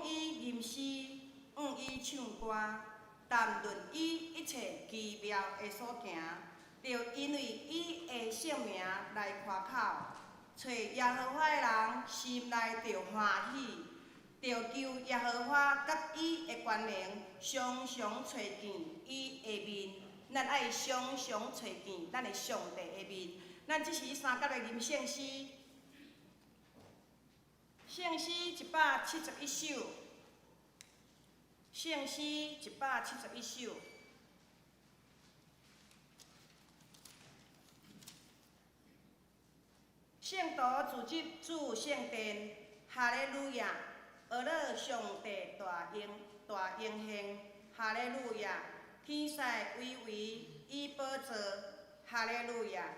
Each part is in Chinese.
伊吟诗，伊唱歌，谈论伊一切奇妙的所行，就因为伊的性命来夸口，找耶和华的人心内就欢喜，就求耶和华甲伊的关联，常常找见伊的面。咱爱常常找见咱的上帝的面。咱即时三甲来吟圣诗，圣诗171首，圣诗171首。圣徒自入主圣殿，哈利路亚！阿乐上帝大英雄，哈利路亚！天使巍巍以宝座，哈利路亚！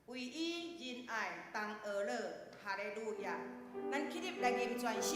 为伊仁爱同阿乐，哈利路亚！咱起立来吟全首。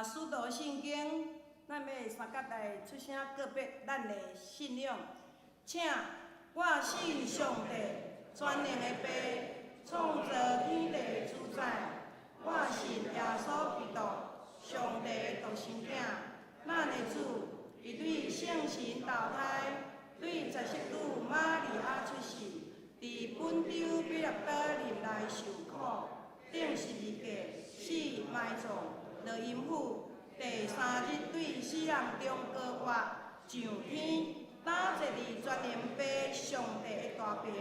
使徒圣经，咱要三甲来出声告别咱的信仰。请我信上帝，全能的爸，创造天地主宰。我信耶稣基督，上帝的独生子，咱的主，伊对圣神投胎，对17女玛利亚出世，伫本州比勒达林内受苦，顶十字架，死埋葬。落阴府，第3日对死人中高活，上天，打坐伫全能爸上帝的大边，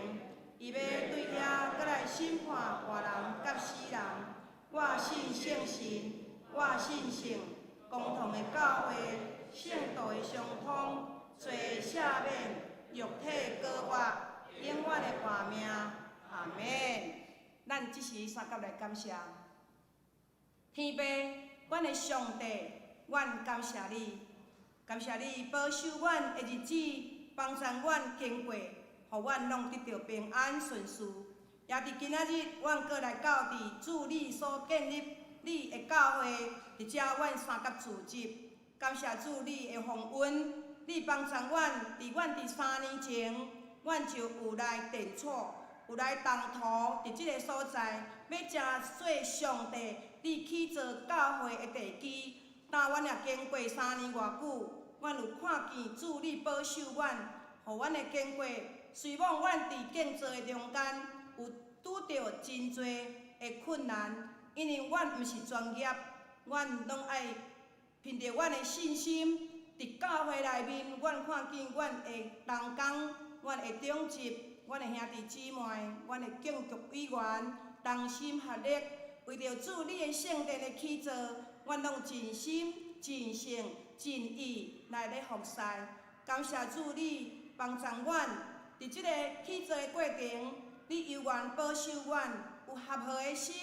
伊要对遐搁来审判活人甲死人。我信圣神，我信圣，共同的教会，圣道的相通，罪赦免，肉体高活，永远的活命。阿免。咱即时三甲来感谢。天父，阮的上帝，阮感谢你，感谢你保守阮的日子，帮助阮经过，互阮拢得到平安顺遂。也伫今仔日，阮搁来到伫主你所建立你的教会，伫遮阮三甲聚集。感谢主你的丰恩，你帮助阮伫3年前，阮就有来电错，有来动土伫即个所在，要正做上帝你起造教会的地基。但阮也经过3年偌久，阮有看见主你保守阮，互阮的经过。虽望阮伫建造的中间有拄着真多的困难，因为阮毋是专业，阮拢爱凭着阮的信心，伫教会内面，阮看见阮的同工、阮的长执、阮的兄弟姊妹、阮的建筑委员，同心合力，为着主你的圣殿的起造，阮拢尽心、尽性、尽意来咧服侍。感谢主你帮助阮，伫即个起造的过程，你犹原保守阮，有合和的心。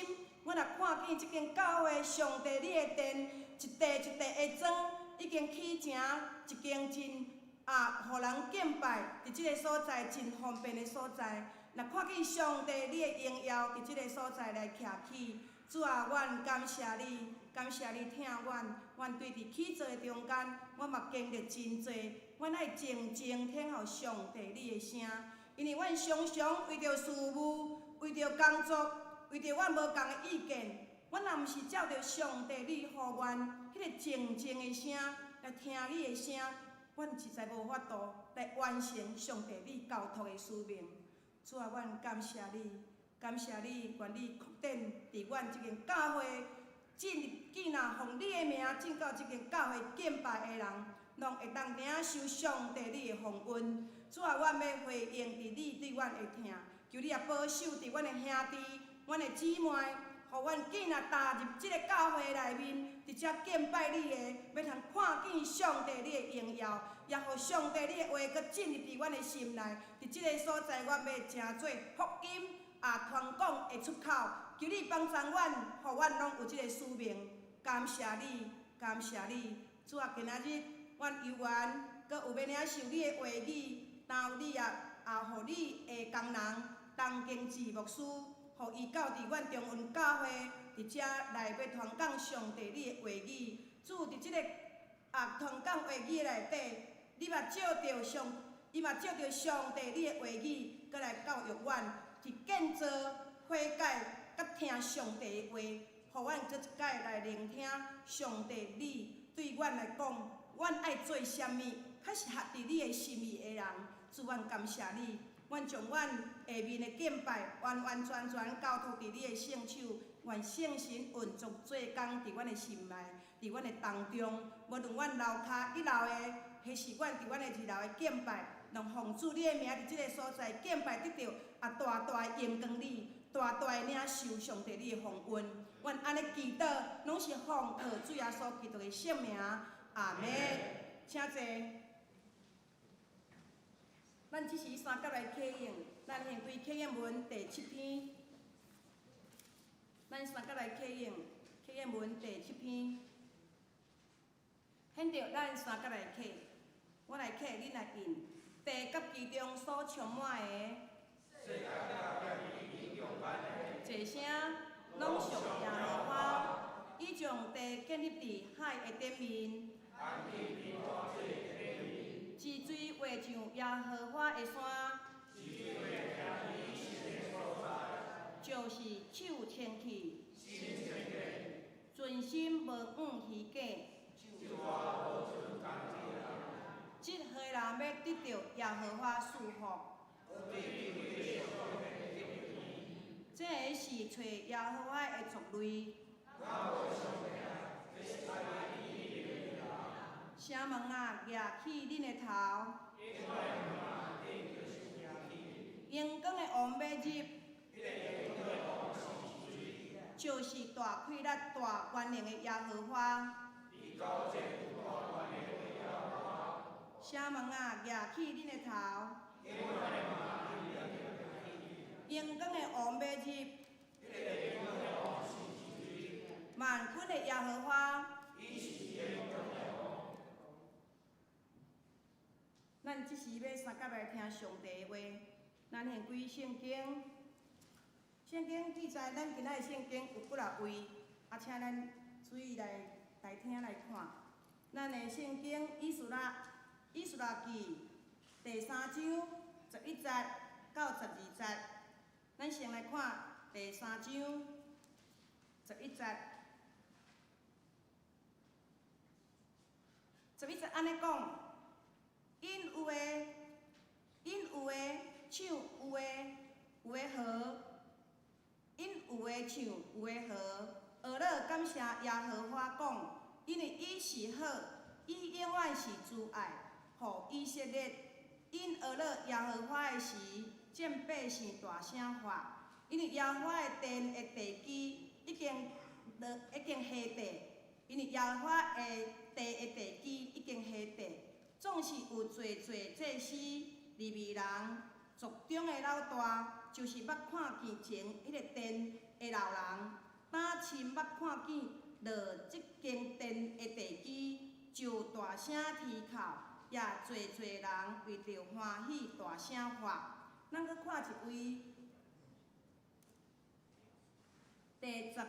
阮也看见即间教会，上帝你的殿。一块一块的砖已经起成一间真互人敬拜，伫即个所在真方便的所在。若看见上帝你的荣耀伫即个所在来徛起，主啊，阮感谢你，感谢你听阮。阮对伫起造的中间，阮嘛经历真侪，阮爱静静听候上帝你的声，因为阮常常为着事务，为着工作，为着阮无共的意见。阮若毋是照着上帝你予阮迄个静静的声来听你的声，阮实在无法度来完成上帝你交托的使命。主啊，阮感谢你，感谢你，愿你扩展伫阮即间教会，既若奉你的名进到即间教会敬拜的人，拢会当领受上帝你的丰恩。主啊，阮要回应伫你对阮的疼，求你也保守伫阮的兄弟、阮的姊妹。互阮囝仔踏入即个教会内面，伫遮敬拜你的，要通看见上帝你的荣耀，也互上帝你的话搁进入伫阮的心内。伫即个所在，阮要成做福音传讲的出口。求你帮助阮，互阮拢有即个使命。感谢你，感谢你，主啊！今仔日阮犹原搁有要领受你的话语，然后你也互你的工人东经志牧师。互伊到伫阮中文教会，伫遮来要传讲上帝你的话语。主伫即个传讲话语内底，伊嘛照着上帝你的话语，搁来教育阮，去建造、悔改，甲听上帝的话，互阮搁一摆来聆听上帝你对阮来讲，阮爱做啥物，较是合伫你的心意的人。主，阮感谢你。阮将阮下面的敬拜完完全全交托伫你的圣手，愿圣神运作做工伫阮的心内，伫阮的当中。无论阮楼骹1楼的，还是阮伫阮的2楼的敬拜，拢奉主你的名伫即个所在敬拜得到大大的荣光你，大大的领受上帝你的丰恩。阮安尼祈祷，拢是奉靠主耶稣基督的圣名，阿门。请坐。咱即时三甲来启应，咱现对启应文第7篇。咱三甲来启应，启应文第7篇。现着咱三甲来启，我来启，恁来应。地甲其中所充满的，这声拢属耶和华，伊将地建立伫海的顶面。之水画像耶和华的山，就是手牵去，存心无误虚假。即伙人要得到耶和华赐福，这个是找耶和华的族类。城门啊，举起恁的头，阳光的王要入，就是大气力、大权能的耶和华。城门啊，举起恁的头，阳光的王要入，万军的耶和华。咱即时要三甲来听上帝的话，咱先开圣经。圣经记载，咱今仔的圣经有几啊位，请咱注意来听来看。咱的圣经以斯拉记第3章11节到12节，咱先来看第3章11节。11节安尼讲。因有的像有的河，因有的像有的河。俄勒感谢耶和华讲，因为伊是好，伊永远是慈爱，互以色列。因俄勒耶和华的时，见百姓大声喊，因为耶和华的殿的地基已经下地，因为耶和华的地的地基已经下地。总是有济祭司、利未人、族中的老大，就是捌看见前迄个殿的老人，打亲捌看见落即间殿的地基，就大声啼哭，也济人为着欢喜大声喊。咱搁看一位，第10。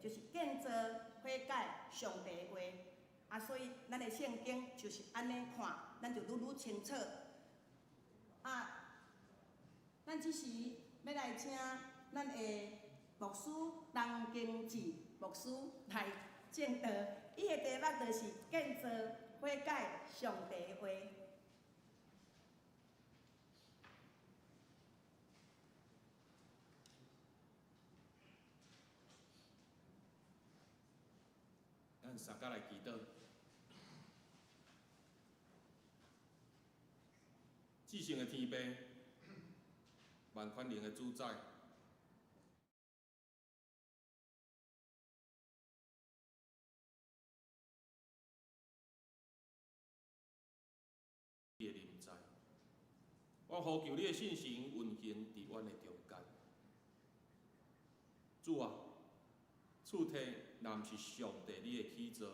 就是建造悔改上帝的话。啊，所以咱的圣经就是安尼看，咱就愈清楚。啊，咱即时要来请咱的牧师陈经志牧师来证道，伊的题目就是建造悔改上帝的话。咱三甲来祈祷。至圣的天父，万宽灵的主宰，你的临在，我呼求你的信心运行伫阮的中间。主啊，厝体若毋是上帝你的起造，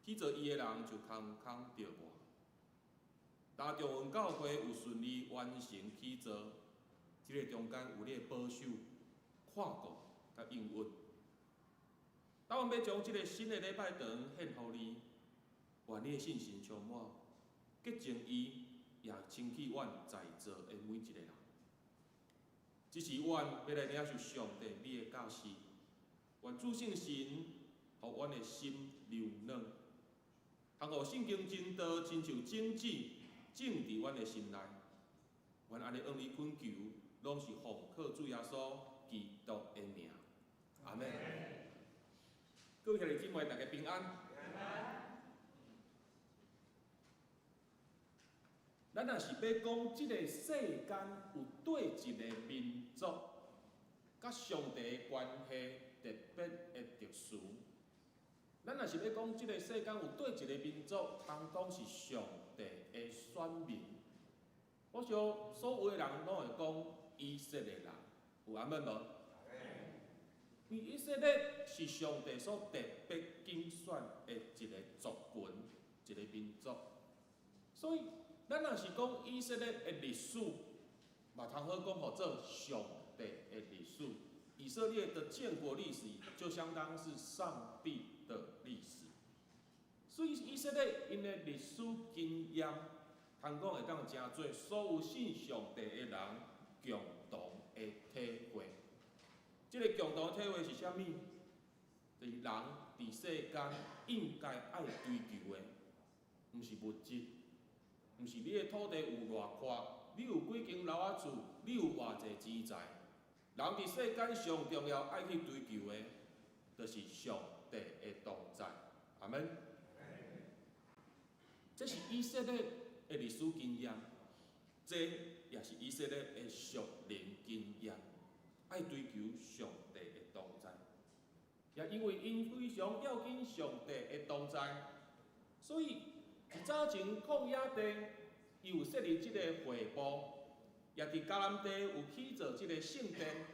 起造伊的人就空空着活。但中文教会有顺利完成起造，即个中间有你的保守、看顾甲应允。当阮要将即个新的礼拜堂献互你，愿你的信心充满，洁净伊，也清气阮在座的每一个人。即是阮要来领受上帝你的教示，愿主圣神互阮的心柔软，通互圣经真道亲像种子种伫阮的心内。愿安尼向你恳求，拢是奉靠主耶稣基督的名。阿门。各位兄弟姊妹，大家平安。咱若是要讲即个世间有对一个民族，甲上帝的关系特别的特殊。咱若是要讲即个世间有对一个民族，通讲是上帝的选民。我想所有的人拢会讲以色列人，有阿门无？因为以色列是上帝所特别拣选的一个族群，一个民族，所以咱若是讲以色列的历史，嘛通好讲互做上帝的历史。以色列的建国历史就相当是上帝的历史，所以以色列因的历史经验，通讲会当真做所有信上帝的人共同的体会。这个共同体会是啥物？就是人伫世间应该爱追求的，毋是物质，毋是你的土地有偌宽，你有几间楼仔厝，你有偌济钱财。人伫世间上重要爱去追求的，就是上帝的同在。阿门。这是以色列的历史经验，这也是以色列的属灵经验，爱追求上帝的同在。也因为因非常要紧上帝的同在，所以一早前旷野地伊有设立即个会幕，也伫迦南地有起造即个圣殿。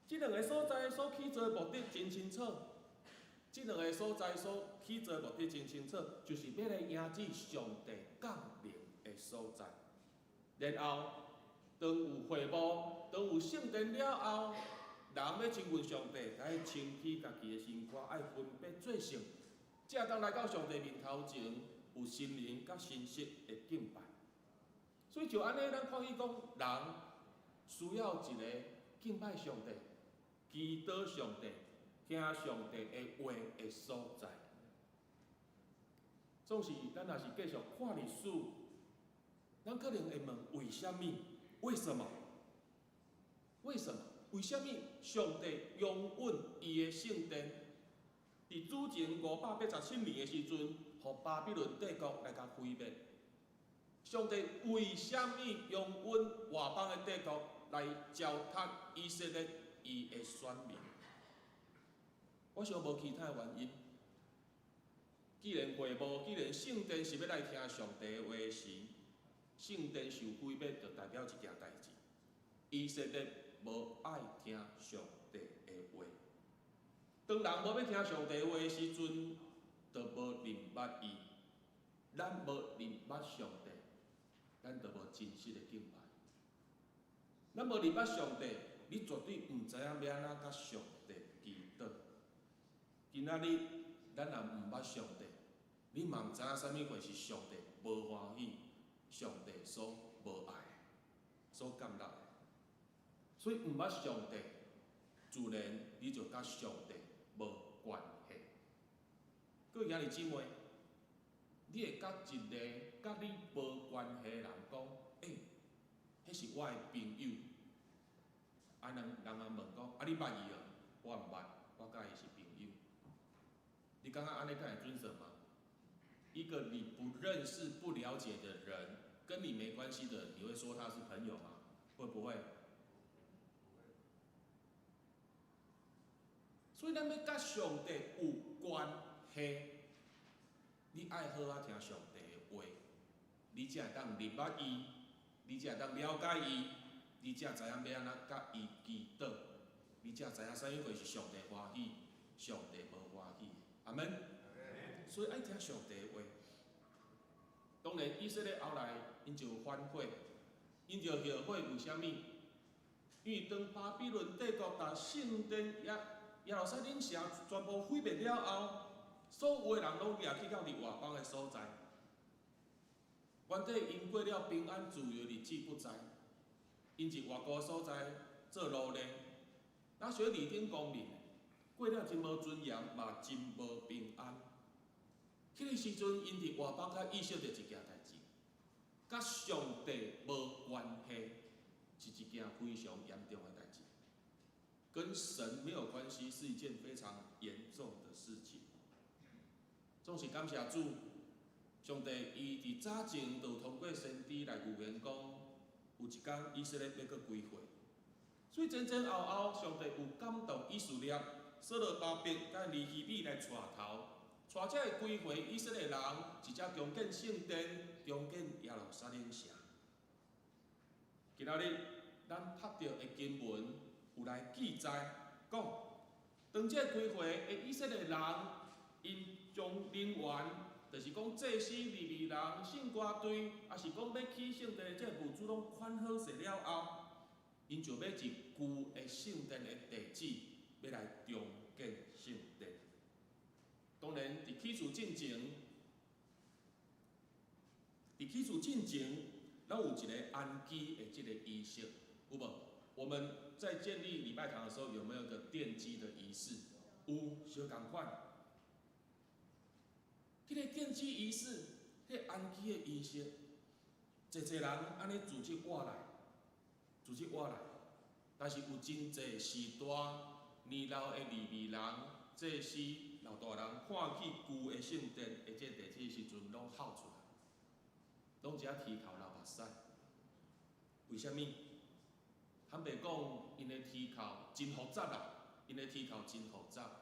即两个所在所起造的目的真清楚，即两个所在所起造的目的真清楚，就是要来迎接上帝降临的所在。然后，当有会幕，当有圣殿了后，人要亲近上帝，该清起家己的心肝，爱分别做圣，才当来到上帝面头前，有心灵甲心识的敬拜。所以就安尼，咱看伊讲，人需要一个敬拜上帝、祈祷上帝、听上帝的话的所在。总是咱若是继续看历史，咱可能会问：为什么？为什么？为什么？为什么上帝拥稳伊的圣殿？伫主前587年的时阵，互巴比伦帝国来甲毁灭。上帝为什么拥稳外邦的帝国来糟蹋以色列伊的选民？我想无其他原因。既然会幕，既然圣殿是要来听上帝的话时，圣殿受毁灭，就代表一件代志：以色列无爱听上帝的话。当人无要听上帝的话的时阵，就无明捌伊。咱无明捌上帝，咱就无真实的敬拜。咱无明捌上帝，你绝对毋知影要安怎甲上帝祈祷。今仔日咱若毋捌上帝，你嘛毋知影啥物货是上帝无欢喜、上帝所无爱、所感纳的。所以毋捌上帝，自然你就甲上帝无关系。各位兄弟姊妹，你会甲一个甲你无关系的人讲，迄是我的朋友。人问讲，你捌伊哦？我毋捌，我甲伊是朋友。你感觉安尼敢会准绳吗？一个你不认识、不了解的人，跟你没关系的人，你会说他是朋友吗？会不会？所以咱要甲上帝有关系，你爱好啊听上帝的话，你才会当入捌伊，你才会当了解伊，你才知影要安怎甲伊祈祷，你才知影啥物货是上帝欢喜，上帝无欢喜。阿门。所以爱听上帝的话。当然，以色列后来因就反悔，因就后悔为虾米？因为当巴比伦帝国把圣殿耶路撒冷城全部毁灭了后，所有的人拢掠去到伫外邦的所在。原底因过了平安自由日子不知，因伫外国所在做奴隶，那小二等公民，过了真无尊严，嘛真无平安。迄个时阵，因伫外邦甲意识到一件代志，甲上帝无关系，是一件非常严重的代志。跟神没有关系是一件非常严重的事情。总是感谢主，上帝伊伫早前就通过先知来预言讲，有一天以色列要搁归回。所以前前后后，上帝有感动以色列、所罗巴伯甲尼希米来带头。带这个归回以色列人，一只重建圣殿、重建耶路撒冷城。今仔日咱读到的经文有来记载，讲当这归回的以色列人，因将人员，就是讲祭司、利未人、圣歌队，也是讲要起圣殿的这物资拢款好势了后，因就要一旧的圣殿的地址，要来重建圣殿。当然，伫起厝进前，咱有一个安基的这个仪式，有无？我们在建立礼拜堂的时候，有没有一个奠基的仪式？有，小同款。迄个奠基仪式，迄个安基的仪式，侪人安尼组织活来，但是有真侪时大年老的利未人、祭司、老大人看起旧的圣殿的这地址时阵，拢哭出来，拢只啼哭流目屎。为虾米？坦白讲，因的啼哭真复杂啦，因的啼哭真复杂。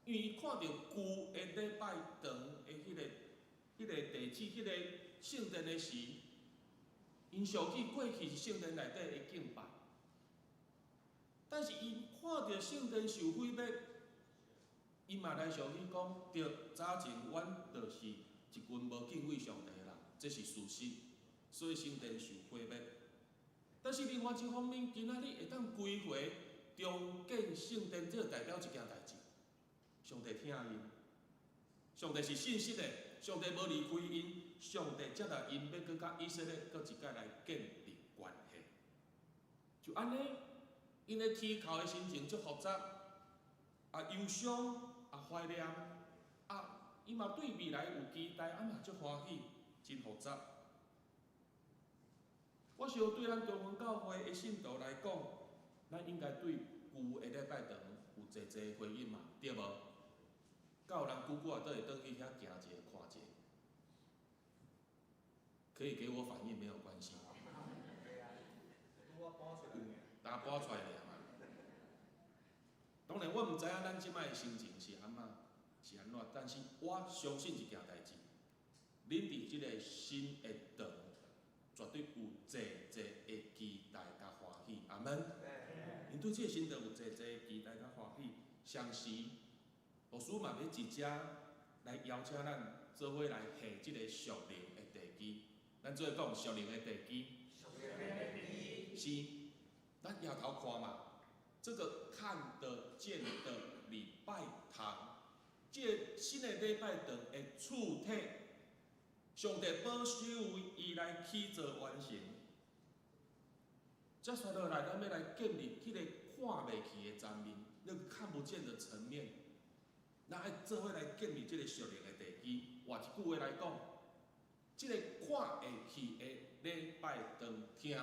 因为伊看到旧的礼拜堂的迄个地址、迄个圣殿的时，因想起过去是圣殿内底的敬拜。但是伊看到圣殿受毁灭，伊嘛来想起讲，对，早前阮就是一群无敬畏上帝的人，这是事实。所以圣殿受毁灭。但是另外一方面，今仔日会当归回重建圣殿，这代表一件代志。上帝听因，上帝是信实的，上帝无离开因，上帝接纳因，要搁甲以色列搁一届来建立关系。就安尼，因的啼哭的心情足复杂，忧伤，怀念，伊嘛对未来有期待，嘛足欢喜，真复杂。我想对咱中文教会的信徒来讲，咱应该对旧的礼拜堂有侪侪回应嘛，对无？敢有人久久都会倒去遐行一下、看一下？可以给我反应没有关系。打搬出来尔嘛。当然，我毋知影咱即摆的心情是安怎，但是我相信一件代志，恁伫即个新的堂，绝对有侪侪的期待甲欢喜，阿门。因对即个新堂有侪侪的期待甲欢喜，相时，牧师嘛要一只来邀请咱做伙来下即个属灵的地基。咱做伙讲属灵的地基。是，咱摇头看嘛，这个看得见的礼拜堂这个新的礼拜堂的躯体，上帝保守为伊来起造完成。接下来，咱要来建立迄个看袂起的层面，那个看不见的层面，咱爱做伙来建立这个属灵的地基。换一句话来讲，这个看会起的礼拜堂厅，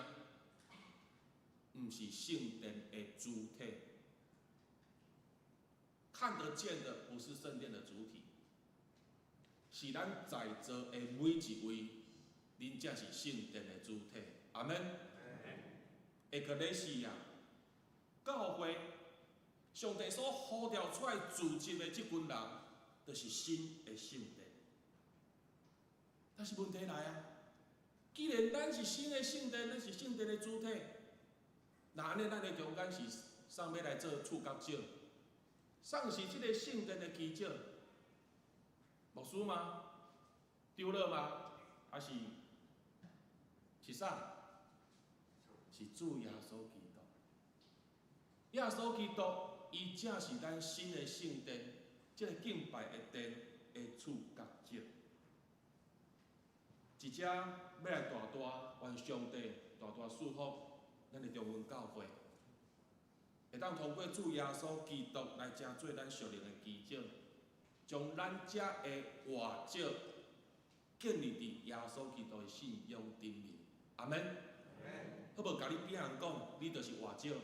毋是圣殿的主体。看得见的不是圣殿的主体，是咱在座的每一位，恁才是圣殿的主体。阿门。下个礼是啊，教会上帝所呼召出来组织的这群人，就是新的圣殿。但是问题来啊，既然咱是新的圣殿，咱是圣殿的主体，那安尼咱的中间是上要来做触角少？上是这个圣殿的基石，牧师吗？丢了吗？还是啥？是主耶稣基督。耶稣基督，伊正是咱新的圣殿，这个敬拜的殿的触角石。一只要来大愿上帝大祝福咱的中文教会。会当通过主耶稣基督来成做咱属灵的基石，将咱遮的活石建立伫耶稣基督的信仰顶面。阿门。好无？甲你边人讲，你就是活石。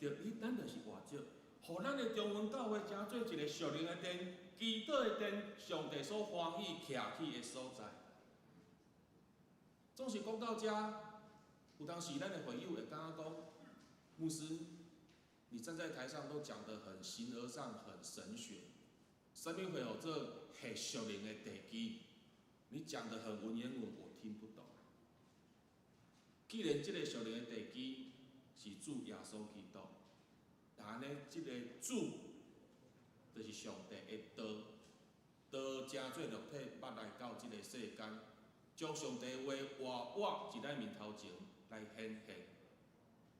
对，咱就是活石，互咱的中文教会成做一个属灵的殿，基督的殿，上帝所欢喜徛起的所在。总是讲到遮，有当时咱的会友会感觉讲。牧师，你站在台上都讲得很形而上，很神学。生命会有这很属灵的地基，你讲得很文言文，我听不懂。既然这个属灵的地基是主耶稣基督，那安尼这个主就是上帝的道，道成做肉体，捌来到这个世间，将上帝的话活伫咱面头前来显现。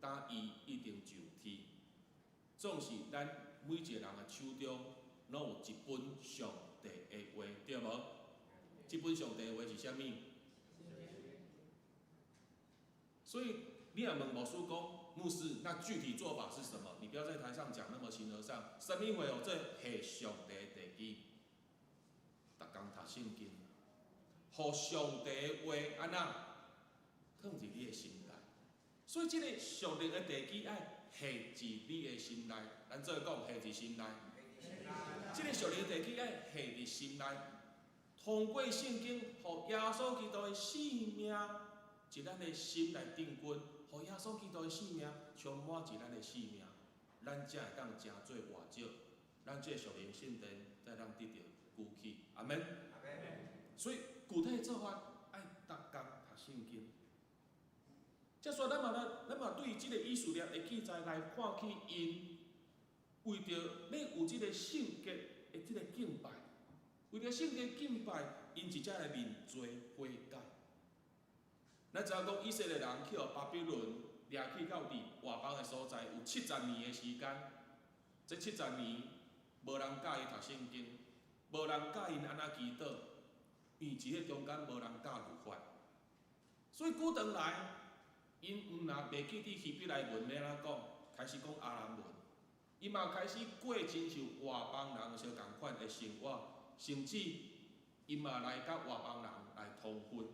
当伊一定就天，总是咱每一个人的手中，拢有一本上帝的话，对无？这本上帝的话是啥物？所以你若问牧师讲，牧师，那具体做法是什么？你不要在台上讲那么形而上。生命会有这下上帝的地基，逐工读圣经，互上帝的话安怎放伫你的心内。所以，这个属灵的地基爱下伫你的心内，咱做讲下伫心内。这个属灵的地基爱下伫心内，通过圣经，互耶稣基督的性命伫咱的心内定根，互耶稣基督的性命充满伫咱的生命，咱才会当成做活石，咱这属灵圣殿才当得到举起。阿门。所以具体的做法爱逐工读圣经。则说，咱嘛对即个以色列的记载来看起因，为着要有即个圣洁的即个敬拜，为着圣洁敬拜，因真正来面做悔改。咱知影讲以色列人去互巴比伦掠去到伫外邦的所在，有70年的时间。这70年，无人教伊读圣经，无人教因安怎祈祷，因伫迄中间无人教律法，所以久长来。因若袂记伫希伯来文要安怎讲，开始讲阿兰文，伊嘛开始过亲像外邦人相共款的生活，甚至伊嘛来甲外邦人来通婚。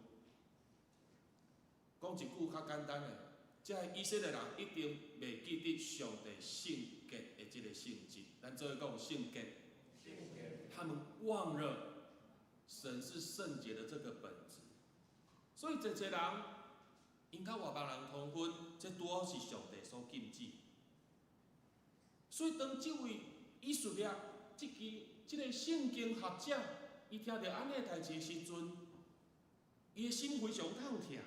讲一句较简单的，这以色列人一定袂记得上帝圣洁的这个性质，咱做讲圣洁，他们忘了神是圣洁的这个本质，所以一个人。因甲外邦人通婚，这拄好是上帝所禁止。所以当即位以色列即个圣经学者，伊听到安尼代志的时阵，伊的心非常痛痛，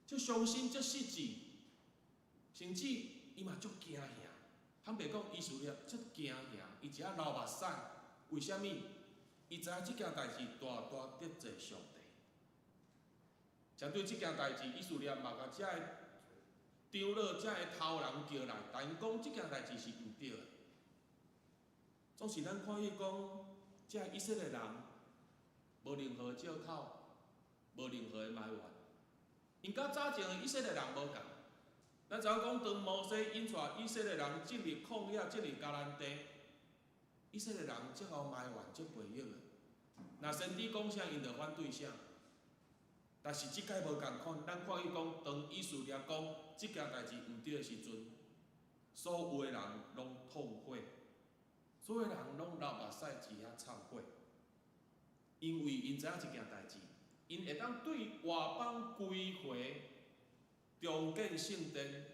足伤心足失志，甚至伊嘛足惊吓。坦白讲，以色列足惊吓，伊一下流目屎。为虾米？伊知影即件代志大大得罪上帝。针对这件代志，以色列嘛甲遮个长老、遮个头人叫来，但因讲这件代志是毋对的。总是咱看伊讲，遮以色列人无任何借口，无任何埋怨，因甲早前的以色列人无共。咱知影讲，当摩西引带以色列人进入旷野，进入迦南地，以色列人足好埋怨，足背逆的。若先知讲啥，因就反对啥。但是即届无共款，咱看伊讲，当以色列讲即件代志毋对的时阵，所有的人拢痛悔，所有人拢流目屎伫遐忏悔，因为因知影即件代志，因会当对外邦归回。重建圣殿，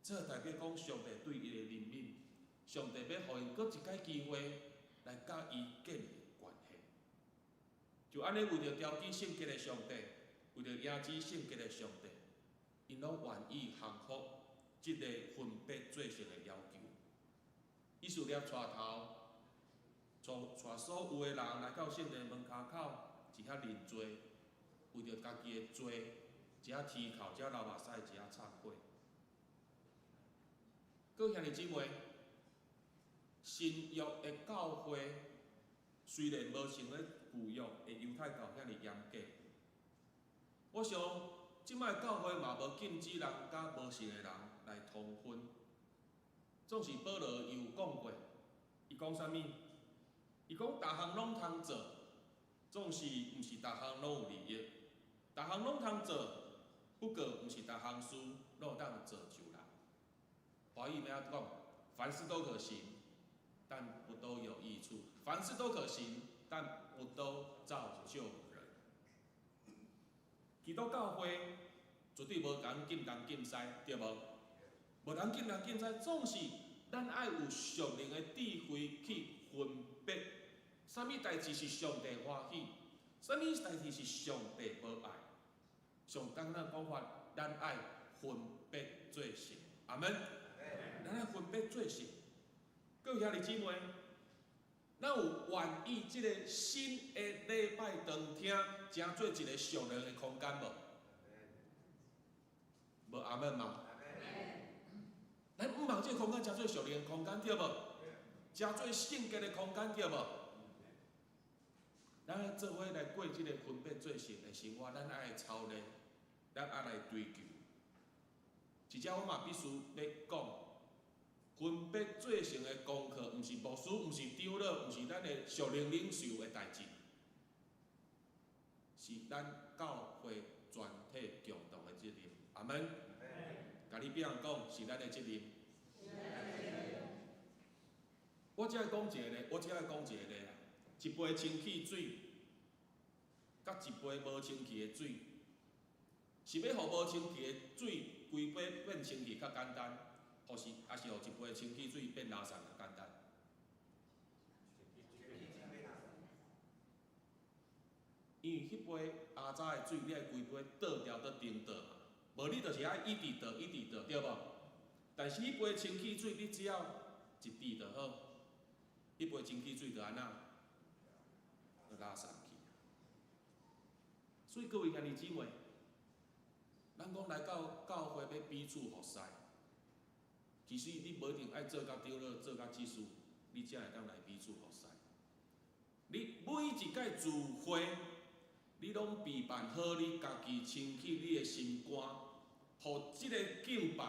这代表讲上帝对伊的怜悯，上帝要互因搁一摆机会来甲伊建立关系。就安尼，为着调起圣洁的上帝，为着迎接圣洁的上帝，因拢愿意降服即个分别做成的要求。以色列带头，带所有的人来到圣殿门口口，一遐认罪，为着家己的罪。一下啼哭，一下流目屎，一下忏悔。各位兄弟姊妹，新约的教会虽然无像咧旧约的犹太教遐尼严格，我想即摆教会嘛无禁止人甲无信的人来通婚。总是保罗伊有讲过，伊讲啥物？伊讲逐项拢通做，总是毋是逐项拢有利益，逐项拢通做。不过，毋是逐项事拢有当做就人。华语要安讲？凡事都可行，但不都有益处；凡事都可行，但不都造就人。基督教会绝对无讲禁东禁西，对无？无通禁东禁西，总是咱爱有属灵的智慧去分别，啥物代志是上帝欢喜，啥物代志是上帝无爱。上简单讲法，咱爱分别做成，阿门。咱爱分别做成。各位兄弟姊妹，咱有愿意即个新的礼拜堂厅，成做一个属灵的空间无？无阿门嘛？咱毋望即个空间成做属灵的空间，对无？成做圣洁的空间，对无？咱爱做伙来过即个分别做成的生活，咱爱操练。咱爱来追求，真正我嘛必须要讲，分别做成的功课，毋是牧师，毋是长老，毋是咱的属灵领袖的代志，是咱教会全体共同的责任。阿门。甲你别人讲，是咱的责任。我只爱讲一个咧，一杯清气水，甲一杯无清气的水。是要互无清气的水规杯变清气较简单，还是互一杯清气水变垃圾较简单？因为迄杯阿早的水，你爱规杯倒掉倒停倒嘛，无你就是爱一直倒，对无？但是迄杯清气水，你只要一滴就好，迄杯清气水就安那，就垃圾去。所以各位兄弟姊妹。咱讲来到教会要彼此服侍，其实你无一定爱做甲长老、做甲技术，你才会当来彼此服侍。你每一届聚会，你拢备办好你家己清起你的心肝，互即个敬拜，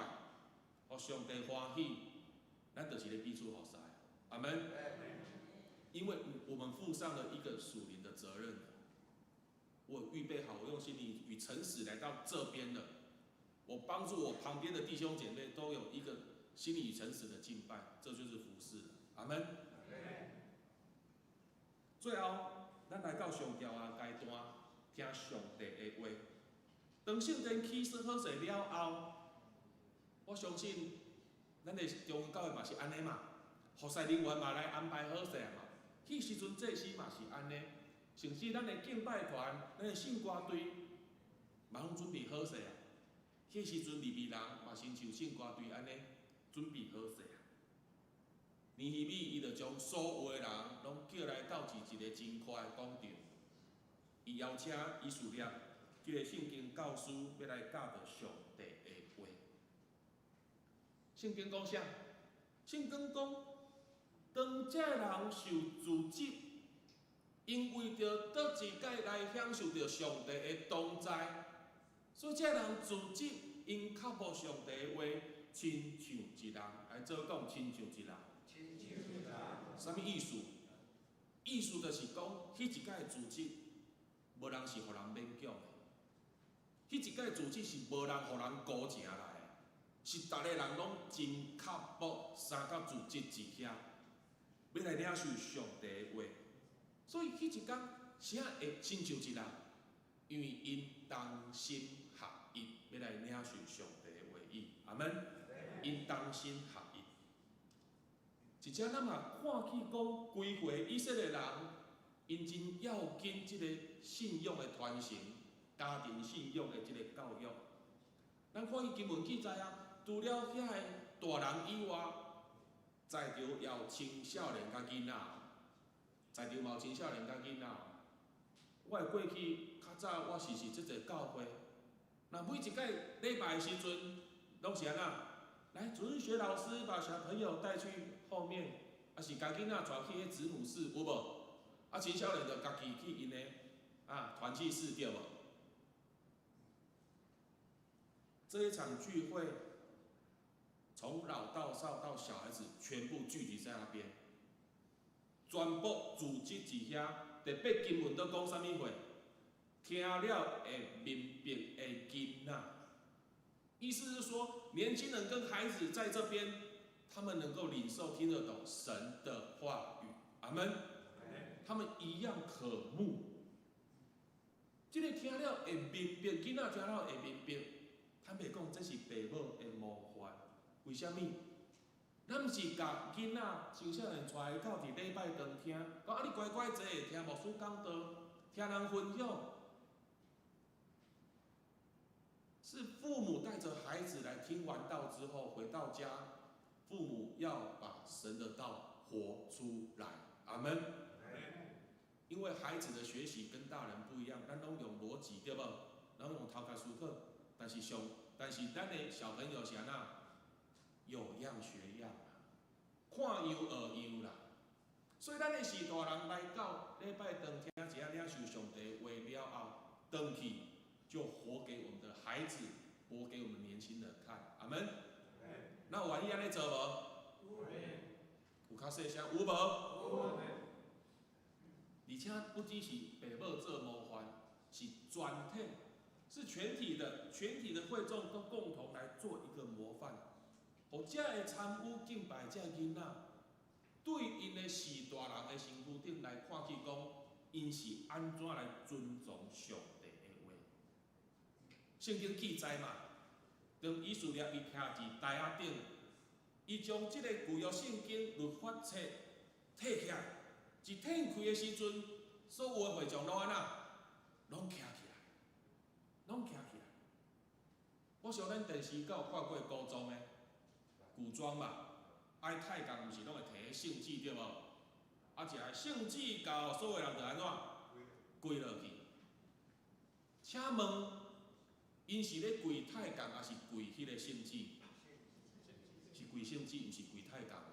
互上帝欢喜，咱就是咧彼此服侍。阿门。因为我们负上了一个属灵的责任。我预备好，我用心灵与诚实来到这边了。我帮助我旁边的弟兄姐妹都有一个心灵与诚实的敬拜，这就是服事了。阿门。最后，咱来到上调的阶段，听上帝的话。当圣殿起势好势了后，我相信咱的中央教会嘛是安尼嘛，服侍人员嘛来安排好势嘛。迄时阵祭司嘛是安尼。甚至咱的敬拜团、咱的圣歌队，嘛拢准备好势啊。迄时阵利未人嘛亲像圣歌队安尼准备好势啊。尼希米伊就将所有的人拢叫来到一个真宽的广场，伊邀请以色列即个圣经教师要来教导上帝的话。圣经讲啥？圣经讲，当这人受自责，因为着倒一届来享受着上帝的同在，所以这人自责，因较无上帝的话，亲像一人，来做讲亲像一人。啥物意思？意思就是讲，迄一届的自责，无人是互人勉强的。迄一届的自责是无人互人高正来的，是逐个人拢真刻薄，三角自责一遐，要来领受上帝的话。所以迄一天，啥会亲像一人？因为因同心合一，要来领受上帝的话语。阿门。因同心合一。一只咱也看去讲，规回以色列人，因真要紧即个信仰的传承，家庭信仰的即个教育。咱看伊经文记载啊，除了遐个大人以外，在场也有青少年甲囡仔，在场嘛有青少年甲囡仔。我会过去较早，我是即个教会，那每一届礼拜的时阵，拢是安怎？来，主日学老师把小朋友带去后面，啊是家囡仔带去迄子母室，有无？啊青少年就家己去因的团契室对无？这一场聚会，从老到少到小孩子，全部聚集在那边，全部组织一遐。特别经文都讲啥物话？听了会明白的囡仔。意思是说，年轻人跟孩子在这边，他们能够领受、听得懂神的话语。阿门。他们一样渴慕。这个听了会明白，囡仔听了会明白。坦白讲，这是父母的模范。为什么？咱毋是甲囡仔、青少年带到伫礼拜堂听，讲你乖乖坐听牧师讲道，听人分享。是父母带着孩子来听完道之后，回到家，父母要把神的道活出来。阿门。因为孩子的学习跟大人不一样，咱拢用逻辑，对不？咱用头壳思考，但是咱的小朋友是安怎？有样学样啦，看样学样啦。所以咱的时大人来到礼拜堂听一下领受上帝话了后，回去就活给我们的孩子，活给我们年轻人看。阿门。那愿意安尼做无？有较细声，有无？而且不只是父母做模范，是全体，是全体的会众都共同来做一个模范。互这个参与敬拜这囡仔，对因的士大人的身躯顶来看去讲，因是安怎来尊重上帝的话。圣经记载嘛，当以色列伊徛伫台仔顶，伊将即个旧约圣经律法册摕起来，一摕开的时阵，所有的会众拢安怎？拢徛起来，拢徛起来。我想咱电视敢有看过古装的？古装嘛，爱太监毋是拢会摕迄圣旨对无？啊，一个圣旨到，所有人就安怎？跪落去。请问，因是咧跪太监，还是跪迄个圣旨？是跪圣旨，毋是跪太监嘛？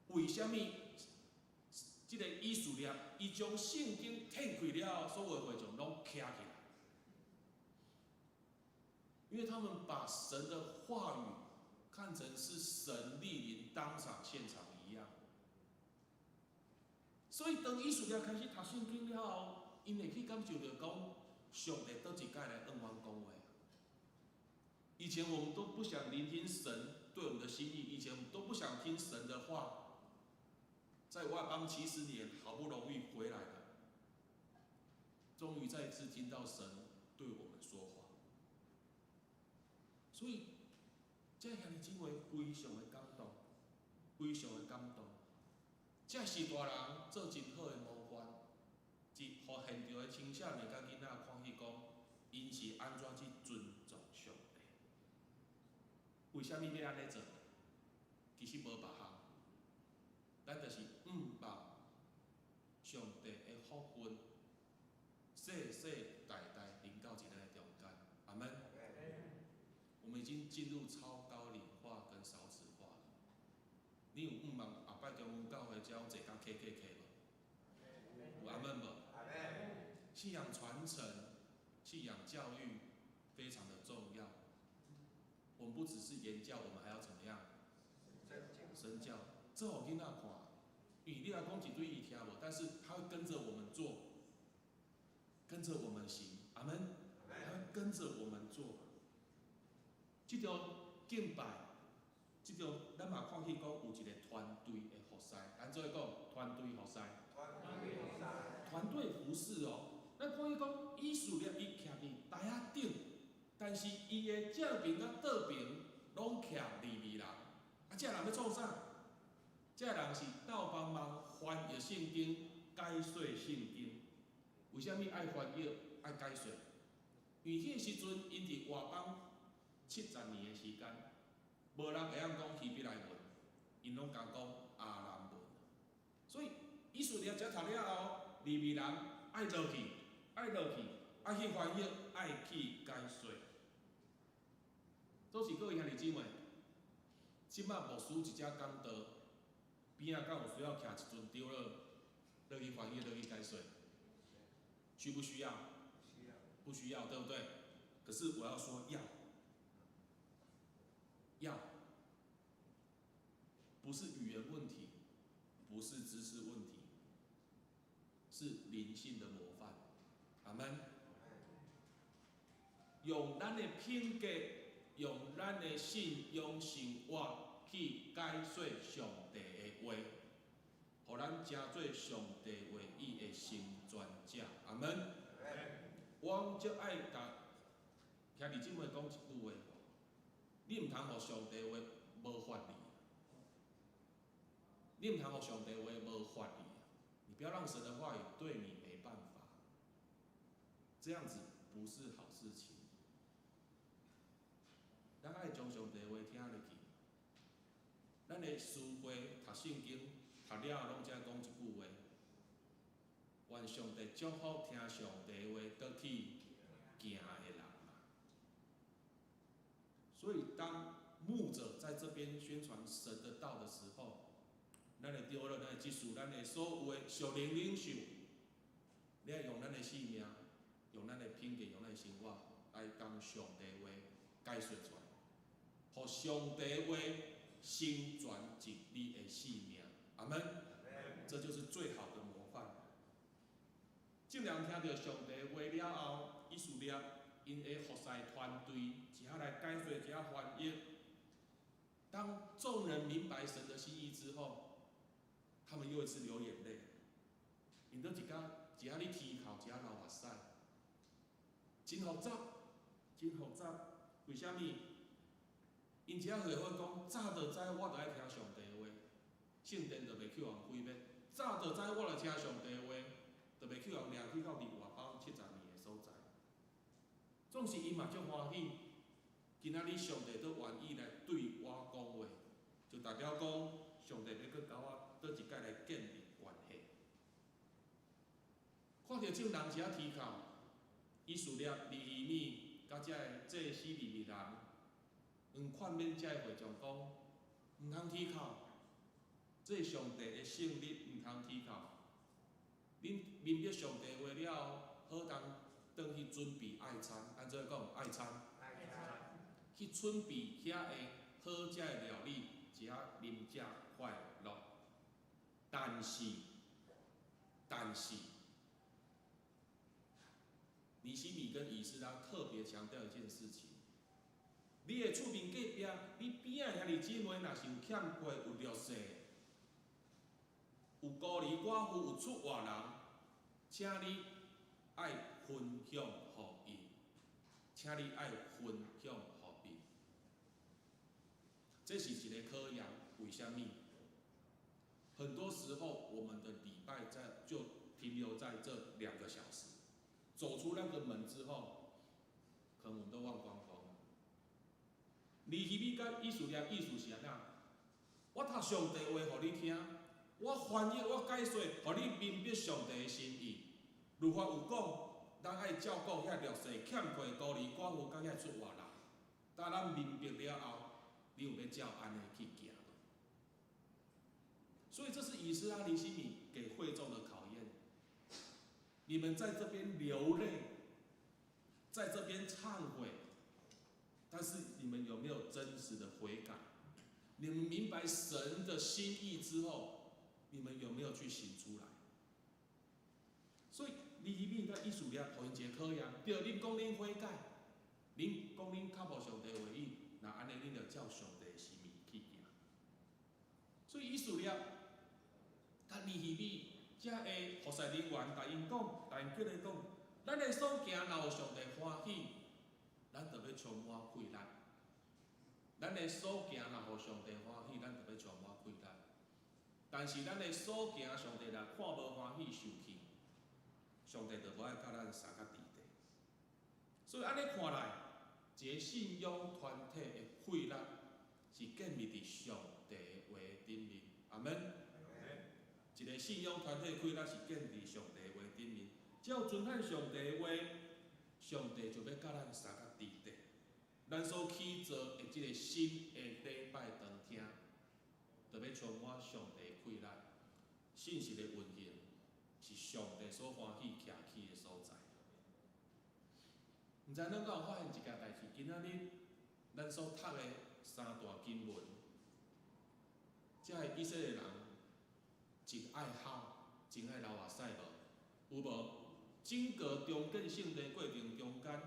为什么？即个以色列，伊将圣经摕开了，所有的会众拢徛起来。因为他们把神的话语看成是神莅临当场现场一样，所以当以色列开始读圣经了后，因会去感受到讲，上帝倒一届来恩阮讲话。以前我们都不想聆听神对我们的心意，以前我们都不想听神的话。在外邦70年，好不容易回来了，终于再次听到神对我们说话。所以，这兄弟姊妹非常的感动，非常的感动。这是大人做真好的模范，是互现场的青少年甲囡仔看去讲，因是安怎去尊重上帝。为什么要安尼做？其实无别项，咱就是望上帝的福分，世世代代临到一咱的中间。阿门。我们已经进入超高龄化跟少子化了，你有望后摆中央教会才有坐甲 KKK 无？有阿门无？信仰传承、信仰教育非常的重要。我们不只是言教，我们还要怎么样？身教，这互囡仔看。因为你来讲一堆伊听无，但是他会跟着我们做，跟着我们行。阿门。他会跟着我们做。这条敬拜，这条咱嘛看去讲有一个团队的服侍，安怎讲？团队服侍。团队服侍哦。咱看去讲，以色列伊徛伫台仔顶，但是伊的正边甲倒边拢徛利未人。啊，这人要创啥？这人是斗帮忙翻译圣经、解说圣经。为什么爱翻译、爱解说？因为迄个时阵，因伫外邦70年的时间，无人会晓讲希伯来文，因拢讲阿兰文。所以以色列只读了后，利未人爱落去，爱去翻译，爱去解说。都是各位兄弟姊妹，即摆牧师一只讲道，边仔敢有需要徛一尊雕了，落去翻译，落去解说？需不需要？不需要，对不对？可是我要说要，不是语言问题，不是知识问题，是灵性的模范。阿门。用咱的品格，用咱的信用生活去解说上帝的话，互咱成做上帝话语的成全者。阿门。我足爱甲兄弟姊妹讲一句话：你唔通互上帝话无法力，你唔通互上帝话无法力，你不要让神的话语对你没办法，这样子不是好事情。咱爱将上帝话听入去，咱的思维读圣经读了拢只讲一句话：愿上帝祝福听上帝话倒去行的人。所以，当牧者在这边宣传神的道的时候，咱会对了，咱会接受咱的所有的属灵领袖，你要用咱的性命，用咱的品格，用咱的生活来将上帝话解说出来，互上帝话成全进你的性命。阿门。这就是最好的模范。尽量听到上帝话了后，以色列因的服侍团队一下来解说，一下翻译。当众人明白神的心意之后，他们又一次流眼泪。因都一下咧啼哭，一下流目屎，真复杂，真复杂。为什么？因一下会讲，早就知我就爱听上帝的话，圣殿就袂去人毁灭。早就知我来听上帝的话，就袂去人掠去到伫外邦70年的所在。总是伊嘛足欢喜，今仔日上帝都愿意来对我讲话，就代表讲上帝要搁甲我倒一摆来建立关系。看到众人一下啼哭，以色列、尼希米甲遮个祭司利未人，劝勉遮个会众讲，毋通啼哭，这上帝的圣日毋通啼哭。恁明白上帝话了后，好当去准备爱餐，安怎讲爱餐？去准备遐个好食的料理，食啉食快乐。但是，尼希米跟以斯拉特别强调一件事情：你的厝边隔壁，你边仔兄弟姊妹若是有欠过、有弱势、有孤儿寡妇、有出外人，请你爱分享互伊，请你爱分享互伊。这是一个考验，为什么？很多时候，我们的礼拜就停留在这2个小时，走出那个门之后，可能我们都忘光光了。尼希米甲以色列意思是安怎？我读上帝话互你听，我翻译我解说，互你明白上帝的心意。律法有讲，咱爱照顾遐弱势、欠过孤儿寡妇甲遐出外人。当咱明白了后，你有要照安尼去行？所以这是以斯拉尼西米给会众的考验。你们在这边流泪，在这边忏悔，但是你们有没有真实的悔改？你们明白神的心意之后，你们有没有去行出来？所以尼希米甲以色列互因一个考验，对，恁讲恁悔改，恁讲恁较无上帝的话语，那安尼恁就照上帝的心意去行。所以以色列甲尼希米这个服侍人员，甲因讲，甲因叫你讲，咱的所行若有上帝欢喜，咱就要充满快乐。咱的所行若互上帝欢喜，咱就要充满快乐。但是咱的所行，上帝若看无欢喜受气，上帝就无爱甲咱相甲伫地。所以安尼看来，一个信仰团体的快乐是建立伫上帝的话顶面。阿门。一个信仰团体的快乐是建立上帝的话顶面。只要遵行上帝的话，上帝就要甲咱相甲伫地。咱所起做的这个新的礼拜堂厅，就要充满上帝的快乐。信息的运行是上帝所欢喜徛起的所在。毋知咱敢有发现一件代志？今仔日咱所读的三大经文，这个以色列人真爱孝，真爱留下屎无？有无？整个重建圣地过程中间，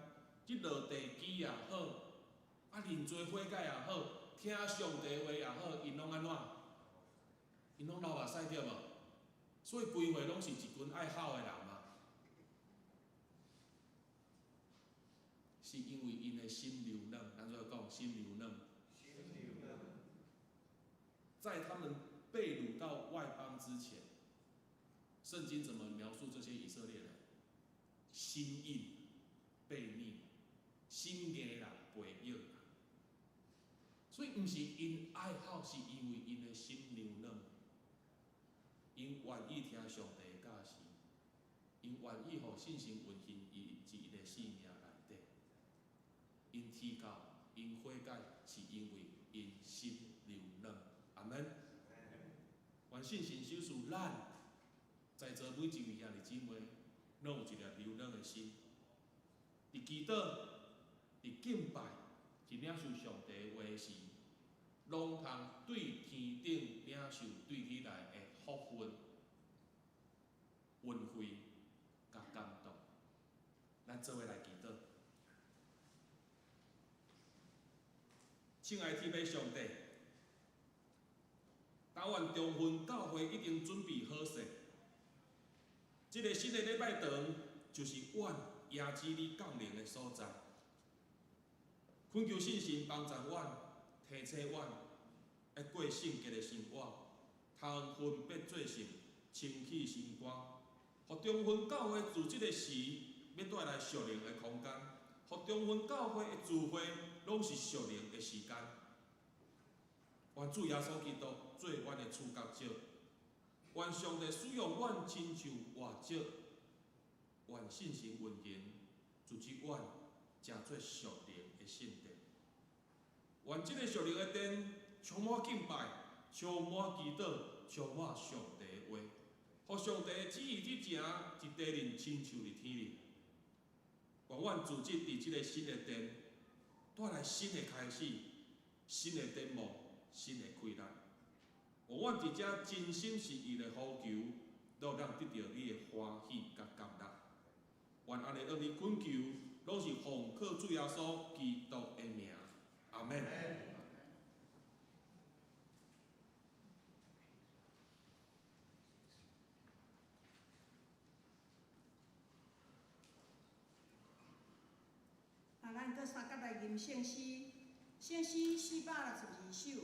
即落地基也好。认罪悔改也好，听上帝话也好，因拢安怎？因拢流目屎对无？所以规会拢是一群爱孝的人嘛。是因为因的心流嫩，咱就讲心流嫩。在他们被掳到外邦之前，圣经怎么描述这些以色列人？心硬、悖逆、心硬啦、悖逆。所以，毋是因爱好，是因为因的心流嫩，因愿意听上帝的教示，因愿意互信心运行伊因的生命内底。因祈求，因悔改，是因为因心流嫩。阿门。愿信心守住咱在座每一位兄弟姊妹，拢有一颗流嫩的心，伫祈祷，伫敬拜，伫领受上帝的话时，拢通对天顶领受对起来的福分、恩惠、甲感动。咱做伙来祈祷。亲爱的天父上帝，但愿中分教会已经准备好势，这个新的礼拜堂就是阮耶子你降临的所在。恳求信心帮助阮，提醒阮，要过圣洁的生活，通分别做成，清气心肝，互中分教会自这个时要带来属灵的空间，互中分教会的聚会拢是属灵的时间。愿主耶稣基督做阮的主角者，愿上帝使用阮亲像活者，愿信心运行，组织阮成做属灵的圣殿。愿这个属灵的殿充满敬拜，充满祈祷，充满上帝的话，互上帝的旨意之城一地人亲像伫天里。愿阮组织伫这个新的殿，带来新的开始，新的展望，新的开乐。愿阮伫遮真心实意的呼求，都让得到你的欢喜甲感动。愿安尼向你恳求，拢是奉靠主耶稣基督的名。阿门。咱搁三甲来吟圣诗，圣诗462首，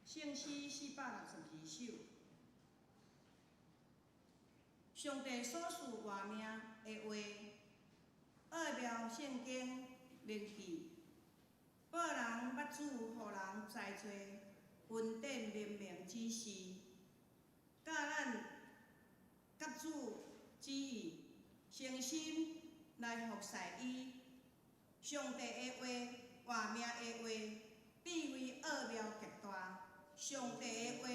圣诗462首。上帝所赐活命的话，奥妙圣经灵气，报人捌主，互人知做恩典明明指示，教咱甲主旨意，诚心来服侍伊。上帝的话，活命的话，智慧奥妙极大。上帝的话，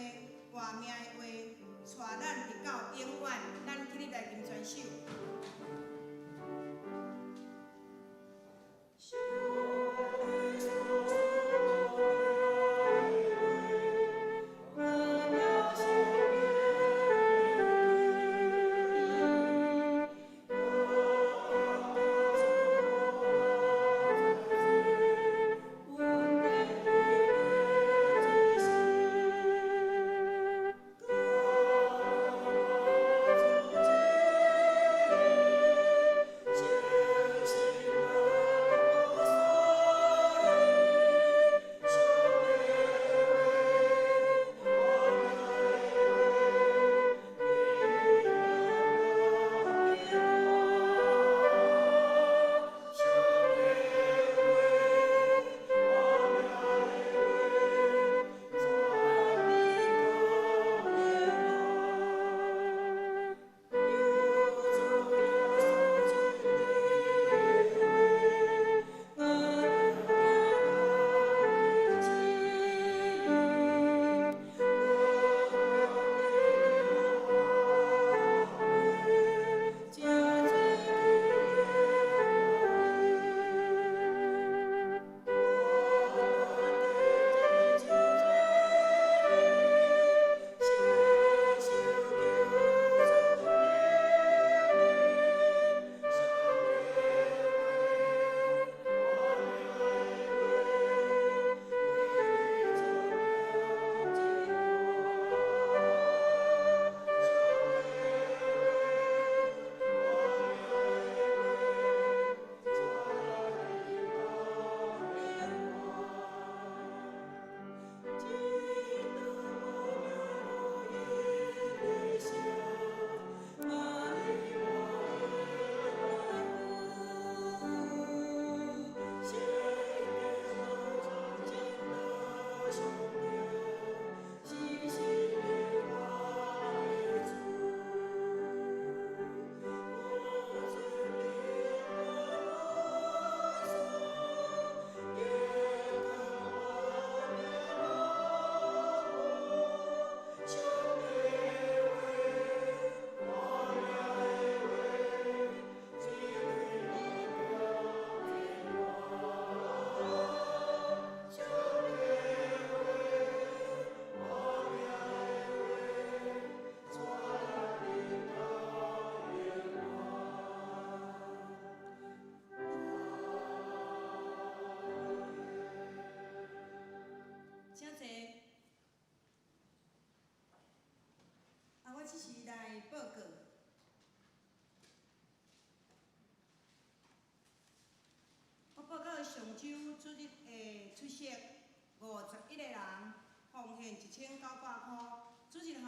51个人，奉献1900块。主日学校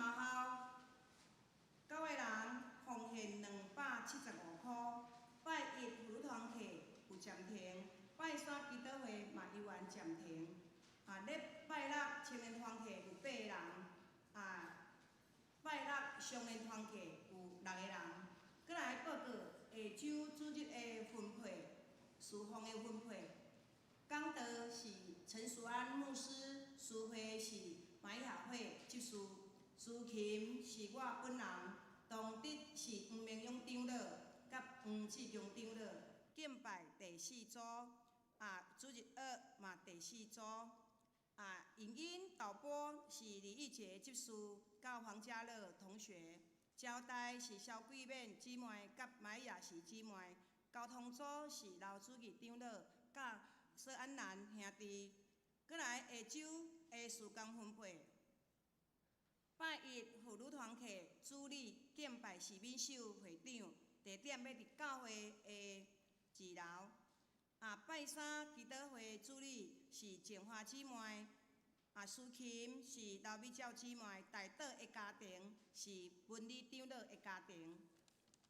9个人，奉献275块。拜一妇女团契有暂停，拜三基督会嘛依然暂停。拜六青年团契有8个人，拜六少年团契有6个人。再来报告下周主日的分配，侍奉的分配。讲道是陈淑安牧师，书会是马雅会执事，司琴是我本人，同直是黄明勇长老，甲黄志强长老。敬拜第4组，主日学嘛第4组。影音导播是李义杰执事，甲黄家乐同学。招待是肖桂冕姊妹，甲马雅是姊妹。交通组是刘主义长老，甲佘安南兄弟。再来下周的事工分配。拜一妇女团契主理敬拜是敏秀会长，地点要伫教会的2楼。拜三基督会主理是静华姊妹，司琴是刘美照姊妹，大岛的家庭是文理长老的家庭。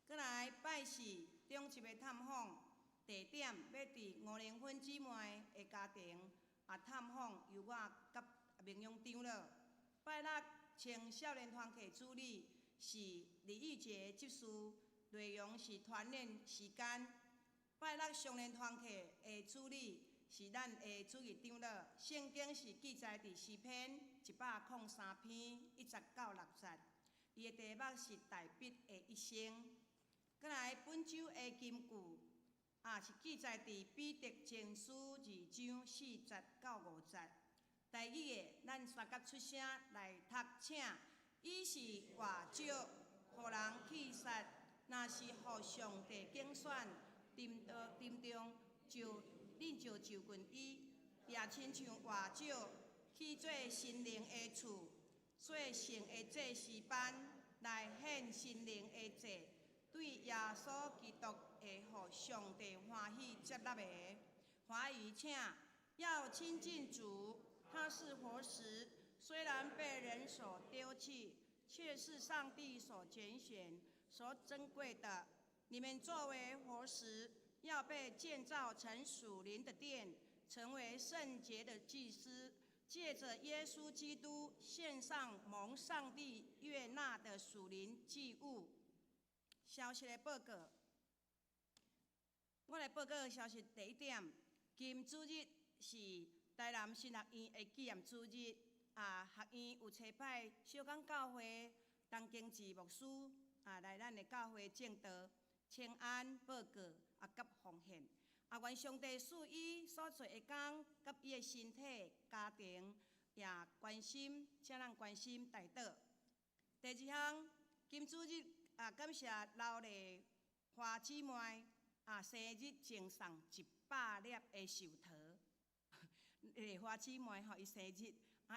再来拜四中级的探访，地点要伫吴玲芬姊妹的家庭，探访由我甲明勇长老。拜六青少年团契主理是李玉杰执事，内容是团练时间。拜六少年团契的主理是咱的主义长老，圣经是记载伫诗篇103篇1到60，伊的题目是大笔的一生。再来本周的金句，是记载伫彼得前书2章40到50。台语的，咱三甲出声来读，请。伊是外少，互人弃杀；若是互上帝拣选，沉重恁就近伊，也亲像外少去做心灵的厝，做圣的祭司班来献心灵的祭，对耶稣基督会互上帝欢喜接纳的。华语请。要亲近主，他是活石，虽然被人所丢弃，却是上帝所拣选、所珍贵的。你们作为活石，要被建造成属灵的殿，成为圣洁的祭司，借着耶稣基督献上蒙上帝悦纳的属灵祭物。消息的报告，我来报告消息第1点，今主日是台南新学院的纪念主日，学院有差派小港教会陈经志牧师来咱的教会正道、请安、报告甲奉献。愿上帝赐伊所做的工，甲伊的身体、家庭也关心，请咱关心大岛。第2项，今主日感谢老丽花姊妹生日赠送100粒的寿桃。丽花姊妹伊生日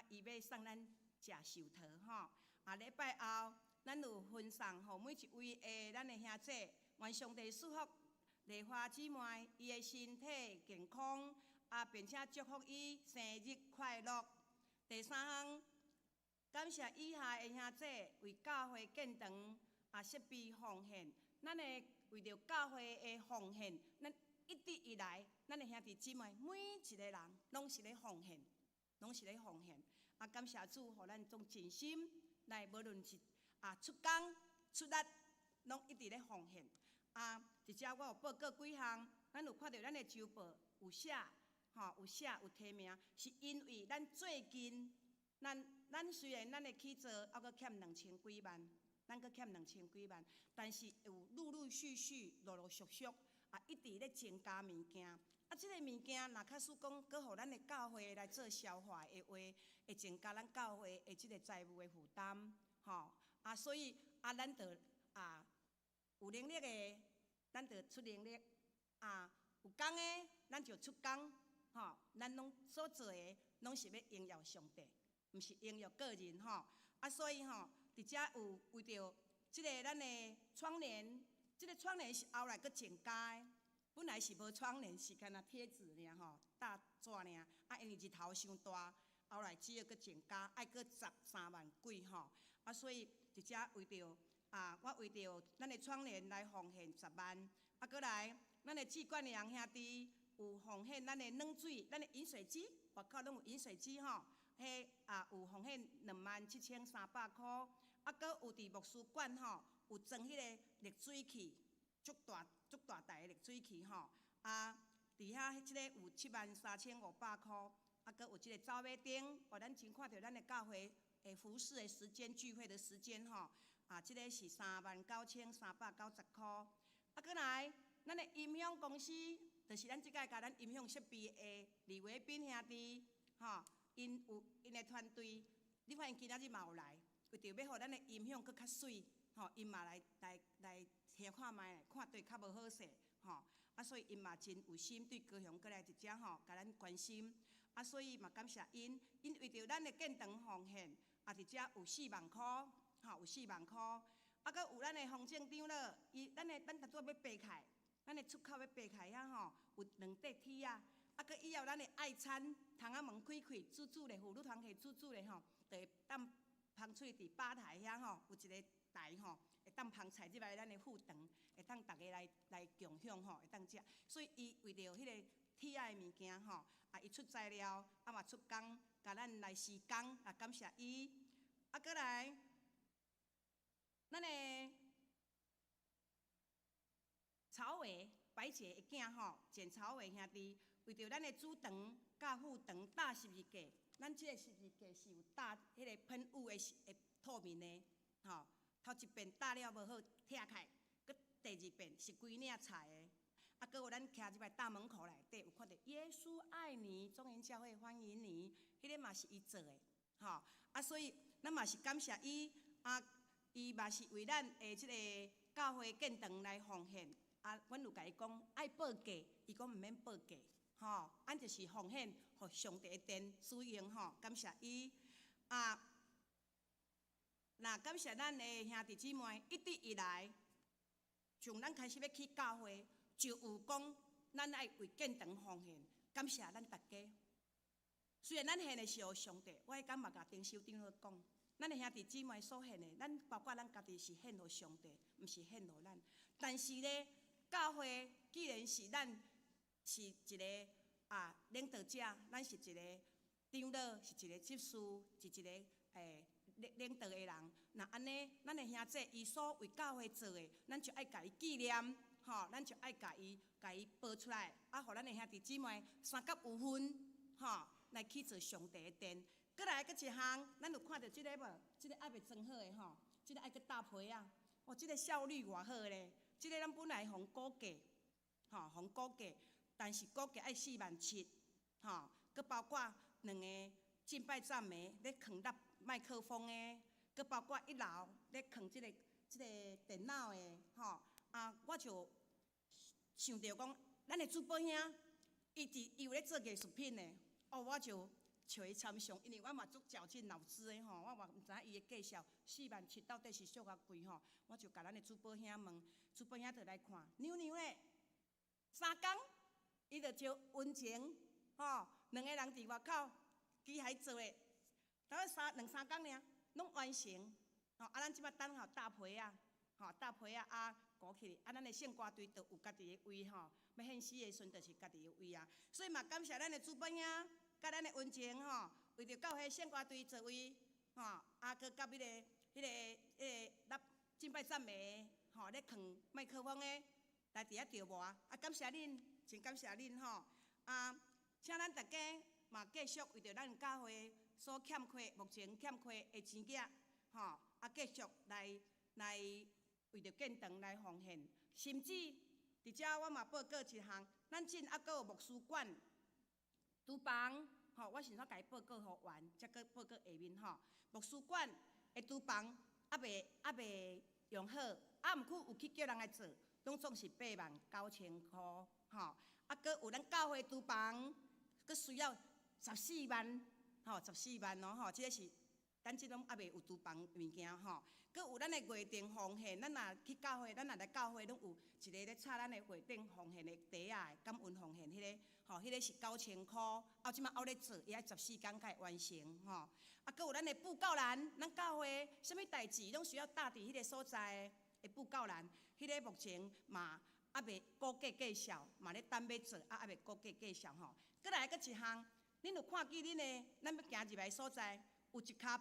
伊要送咱食寿桃礼拜后咱有分送互每一位的咱的兄弟，愿上帝赐福丽花姊妹伊的身体健康并且祝福伊生日快乐。第3项，感谢以下的兄弟为教会建堂设备奉献，咱的为着教会的奉献，咱一直以来，咱的兄弟姊妹每一个人拢是咧奉献，拢是咧奉献。感谢主，互咱总尽心来，无论是出工出力，拢一直咧奉献。直接我有报告几项，咱有看到咱的周报有写，有提名，是因为咱最近，咱虽然咱的起做还阁欠2000几万，咱阁欠2000几万，但是有陆续、陆续一直咧增加物件。即个物件若假使讲，阁互咱的教会来做消化的话，会增加咱教会的即个财务的负担，所以咱就有能力的，咱就出能力；有工的，咱就出工。咱拢所做的，拢是要荣耀上帝，毋是荣耀个人所以伫遮有为着即个咱的窗帘，即个窗帘是后来阁增加的。本来是无窗帘，是干那贴纸尔大纸尔，因为日头伤大，后来只要搁增加，爱搁13万几吼，所以直接为着我为着咱的创联来奉献10万，搁来咱的志冠良兄弟有奉献咱的冷水，咱的饮水机，外口拢有饮水机吼，迄有奉献27300块，搁有伫牧师馆吼有装迄个热水器，足大台的热水器吼，伫遐即个有73500块，搁有即个走马灯，咱真看到咱的教会诶服侍的时间、聚会的时间吼，即个是39390块，搁来咱的音响公司，就是咱即届甲咱音响设备的李维斌兄弟，吼，因有因的团队，你看因今仔日嘛有来，为着要互咱的音响搁较水，吼，因嘛来听看卖，看对较无好势，吼，所以因嘛真有心对高雄过来一只吼，甲咱关心，所以嘛感谢因，因为着咱的建堂奉献，一只有4万块，吼，有4万块，搁有咱的行政长了，咱当作要掰开，咱的出口要掰开遐吼，有2块铁啊，搁以后咱的爱餐，窗仔门开开，煮咧，妇女团体煮咧吼，就会当芳翠伫吧台遐吼，有一个台吼，会当芳菜入来咱的副堂，会当大家来共享吼，会当食。所以伊为着迄个铁仔的物件吼，伊出材料，嘛出工，甲咱来施工，感谢伊。搁来，咱的曹伟、白姐的囝吼，简曹伟兄弟，为着咱的主堂、甲副堂打12架，咱即个12架是有打迄个喷雾的透明的，吼。头一遍打了无好，拆开，佮第2遍是规领彩的，佮有咱徛入来大门口内底有看到耶稣爱你，中原教会欢迎你，迄个嘛是伊做的，吼，所以咱嘛是感谢伊，伊嘛是为咱的即个教会建堂来奉献，阮有甲伊讲爱报价，伊讲毋免报价，吼，咱就是奉献，互上帝的殿使用吼，感谢伊，那感谢咱的兄弟姊妹一直以来，从咱开始要去教会，就有讲咱爱为建堂奉献，感谢咱大家。虽然咱献的是互上帝，我迄天嘛甲丁修长老讲，咱的兄弟姊妹所献的，咱包括咱家己是献互上帝，毋是献互咱。但是呢，教会既然是咱是一个领导者，咱是一个长老，是一个执事，是一个领导的人，那安尼，咱的兄弟伊所为教会做的，咱就爱甲伊纪念，吼，咱就爱甲伊报出来，互咱的兄弟姊妹3甲5分，吼，来去做上帝的殿。搁来搁一项，咱有看到即个无？即个还袂装好的吼，即个爱搁搭皮啊，哦，即个效率偌好咧！即个咱本来互估价，吼，互估价，但是估价爱47000，吼，搁包括2个敬拜赞美咧扛搭麦克风的，佮包括1楼咧放即个电脑的，吼，我就想着讲，咱的主保兄，伊有咧做艺术品的，我就找伊参详，因为我嘛足矫正脑子的吼，我嘛毋知影伊的介绍47000到底是俗偌贵吼，我就甲咱的主保兄问，主保兄就来看，娘咧，3工，伊就招温情，吼，2个人伫外口机械做的。大概2、3工尔，拢完成。咱即摆等候搭皮啊，搭皮啊，鼓起来，咱的圣歌队就有家己的位吼，要献诗的时阵就是家己的位啊。所以嘛，感谢咱的主办啊，甲咱的温情吼，为着教会圣歌队座位，搁甲迄个敬拜赞美吼，咧放麦克风的来伫遐调磨，感谢恁，真感谢恁吼，请咱大家嘛继续为着咱教会。所欠缺，目前欠缺的钱囝，吼，继续来为着建堂来奉献，甚至伫遮我嘛报告一项，咱镇阁有牧师馆、厨房，吼，我先甲伊报告互完，才阁报告下面吼。牧师馆的厨房未用好，毋过有去叫人来做，拢总是89000块，吼，阁有咱教会厨房，阁需要14万。吼，14万哦，吼，即个是咱即拢还袂有厨房物件吼。佮有咱的月顶奉献，咱若去教会，咱若来教会，拢有一个咧插咱的月顶奉献的袋啊，感恩奉献迄个，吼，迄个是9000箍，啊，即摆还咧做，伊爱14天才会完成吼。啊，佮有咱的布告栏，咱教会啥物代志拢需要搭伫迄个所在的布告栏，迄个目前嘛还袂估价见效，嘛咧等要做，还袂估价见效吼。佮来一项，恁有看见恁的，咱要行入来所在，有一卡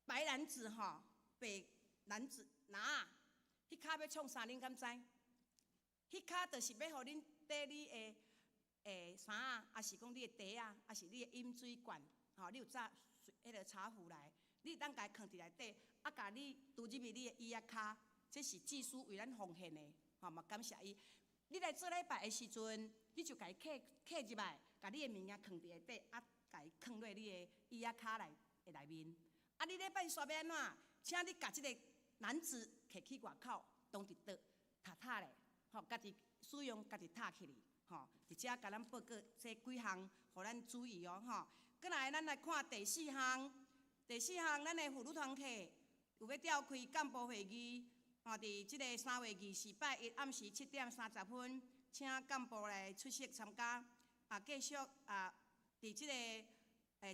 白篮子吼，白篮子拿，迄卡要创啥？恁敢知？迄卡就是要互恁缀你的衫啊，还是讲你的茶啊，还是你的饮水罐，吼，你有炸迄个茶壶来，你当家放伫内底，啊，甲你拄入去你的椅仔卡，这是技术为咱奉献的，吼，嘛感谢伊。你来做礼拜的时阵，你就甲伊客入来，甲你的物件放伫内底，啊，甲伊放落你的椅仔卡内面。啊，你礼拜煞要安怎？请你甲即个篮子摕去外口，当伫倒塔咧，吼，家己使用家己塔起哩，吼，伫遮甲咱报告这几项，互咱注意哦，吼。过来，咱来看第四项，咱的妇女团体有要召开干部会议，吼，伫即个3月24拜一暗时7点30分，请干部来出席参加，啊，继续啊，伫即个。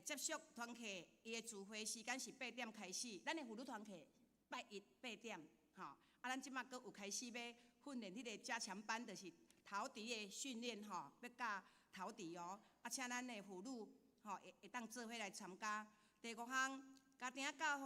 接续团契，伊的聚会时间是8点开始。咱的妇女团契拜一8点，吼。啊，咱即马阁有开始要训练迄个加强班，就是陶笛的训练吼，要教陶笛哦。啊，请咱的妇女吼会当做伙来参加。第5项，家庭教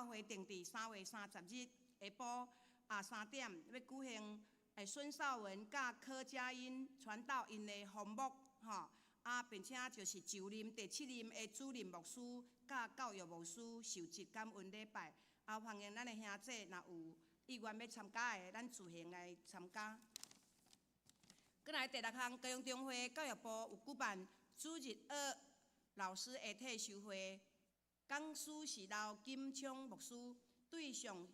会定伫3月30日下晡3点要举行孙少文甲柯佳音传道因的红幕吼。啊，并且就是就任第7任的主任牧师甲教育牧师受职感恩礼拜，也欢迎咱的兄弟若有意愿要参加的，咱自行来参加。过来第6项，高雄中会教育部有举办主日学老师的退休会，讲师是刘金昌牧师，对象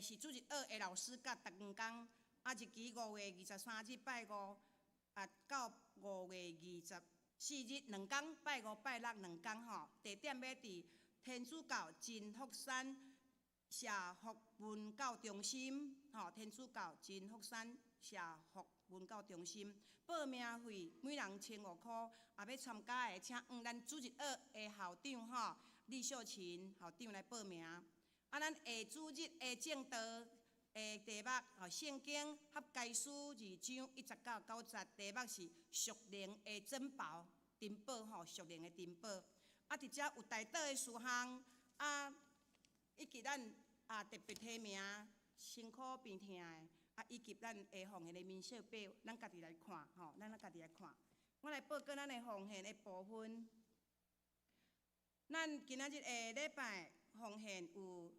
是主日学的老师甲逐工，啊，日期5月23日拜5到5月24日2天，拜5、拜62天吼。地点要伫天主教真福山社福文教中心吼，天主教真福山社福文教中心。报名费每人1500块，也要参加的，请咱主日学的校长吼李秀琴校长来报名。啊，咱下主日的正道题目吼，圣经合解书2章1到90，题目是属灵的珍宝珍宝吼，属灵的珍宝。啊，伫遮有台岛的事项啊，以及咱特别提名辛苦病痛的啊，以及咱会奉献的民小表，咱家己来看吼，咱家己来看。我来报告咱的奉献的部分。咱今仔日的礼拜奉献有